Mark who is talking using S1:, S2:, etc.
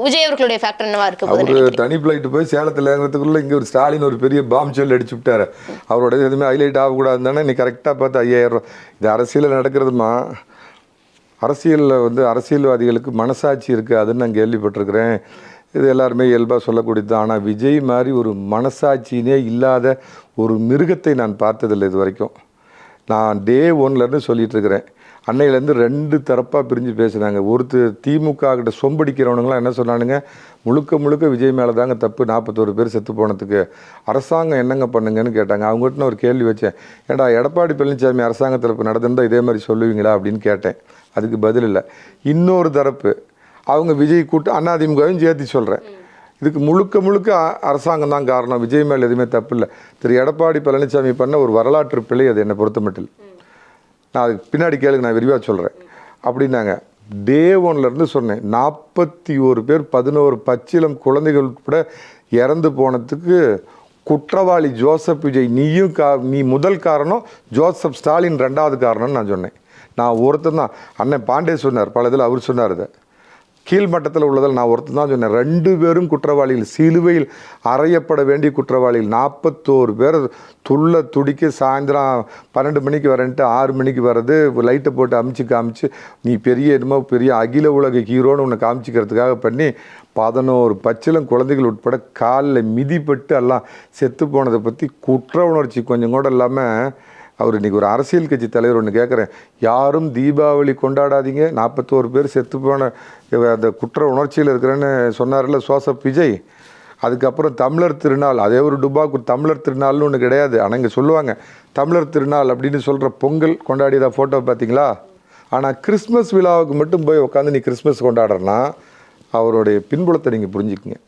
S1: விஜய் அவர்களுடைய ஃபேக்டர் என்னவா இருக்கு?
S2: அவர் தனி பிளைட் போய் சேலத்தில் இறங்குறதுக்குள்ள இங்கே ஒரு ஸ்டாலின் ஒரு பெரிய பாம் செல் அடிச்சு விட்டாரு. அவரோட எதுவுமே ஹைலைட் ஆகக்கூடாது தானே. நீ கரெக்டாக பார்த்து 5000 ரூபா. இது அரசியலில் நடக்கிறதுமா. அரசியலில் அரசியல்வாதிகளுக்கு மனசாட்சி இருக்குது, அதுன்னு நான் கேள்விப்பட்டிருக்கிறேன். இது எல்லாருமே இயல்பாக சொல்லக்கூடியது தான். ஆனால் விஜய் மாதிரி ஒரு மனசாட்சியினே இல்லாத ஒரு மிருகத்தை நான் பார்த்ததில்லை இது வரைக்கும். நான் டே 1லேருந்து சொல்லிகிட்டு இருக்கிறேன். அன்னையிலேருந்து 2 தரப்பாக பிரிஞ்சு பேசுனாங்க. ஒருத்தர் திமுக கிட்ட சொம்படிக்கிறவனுங்களாம் என்ன சொன்னானுங்க, முழுக்க முழுக்க விஜய் மேலே தாங்க தப்பு, 41 பேர் செத்து போனதுக்கு அரசாங்கம் என்னங்க பண்ணுங்கன்னு கேட்டாங்க. அவங்ககிட்ட நான் ஒரு கேள்வி வச்சேன், ஏடா எடப்பாடி பழனிசாமி அரசாங்கத்தில் இப்போ நடந்திருந்தால் இதே மாதிரி சொல்லுவீங்களா அப்படின்னு கேட்டேன். அதுக்கு பதில் இல்லை. இன்னொரு தரப்பு அவங்க விஜய் கூட்டு அதிமுகவையும் சேர்த்து சொல்கிறேன், இதுக்கு முழுக்க முழுக்க அரசாங்கம் தான் காரணம், விஜய் மேலே எதுவுமே தப்பு இல்லை. திரு எடப்பாடி பழனிசாமி பண்ண ஒரு வரலாற்று பிழை அது என்னை பொறுத்த மட்டும். நான் அதுக்கு பின்னாடி கேளுங்க, நான் விரிவாக சொல்கிறேன் அப்படின்னாங்க. டே 1லேருந்து சொன்னேன், 41 பேர் 11 பச்சிலம் குழந்தைகள் கூட இறந்து போனதுக்கு குற்றவாளி ஜோசப் விஜய். நீ முதல் காரணம், ஜோசப் ஸ்டாலின் 2வது காரணம்னு நான் சொன்னேன். நான் ஒருத்தன் தான். அண்ணன் பாண்டே சொன்னார், பல இதில் அவர் சொன்னார். இதை கீழ்மட்டத்தில் உள்ளதில் நான் ஒருத்தர் தான் சொன்னேன். 2 பேரும் குற்றவாளிகள், சிலுவையில் அறையப்பட வேண்டிய குற்றவாளிகள். 41 பேர் துள்ள துடிக்க சாயந்தரம் 12 மணிக்கு வரேன்ட்டு 6 மணிக்கு வர்றது, லைட்டை போட்டு காமிச்சு நீ பெரிய என்னமோ பெரிய அகில உலக ஹீரோன்னு உன்னை காமிச்சிக்கிறதுக்காக பண்ணி 11 பச்சிலம் குழந்தைகள் உட்பட காலில் மிதிப்பட்டு எல்லாம் செத்து போனதை பற்றி குற்ற உணர்ச்சி கொஞ்சம் கூட இல்லாமல் அவர் இன்றைக்கி ஒரு அரசியல் கட்சி தலைவர் ஒன்று கேட்குறேன், யாரும் தீபாவளி கொண்டாடாதீங்க, 41 பேர் செத்து போன அந்த குற்ற உணர்ச்சியில் இருக்கிறேன்னு சொன்னார்ல ஜோசப் விஜய். அதுக்கப்புறம் தமிழர் திருநாள், அதே ஒரு டுபாக்கு தமிழர் திருநாள்னு ஒன்று கிடையாது. ஆனால் இங்கே சொல்லுவாங்க தமிழர் திருநாள் அப்படின்னு சொல்கிற பொங்கல் கொண்டாடியதா ஃபோட்டோ பார்த்தீங்களா? ஆனால் கிறிஸ்மஸ் விழாவுக்கு மட்டும் போய் உட்காந்து நீ கிறிஸ்மஸ் கொண்டாடுறனா அவருடைய பின்புலத்தை நீங்கள் புரிஞ்சுக்குங்க.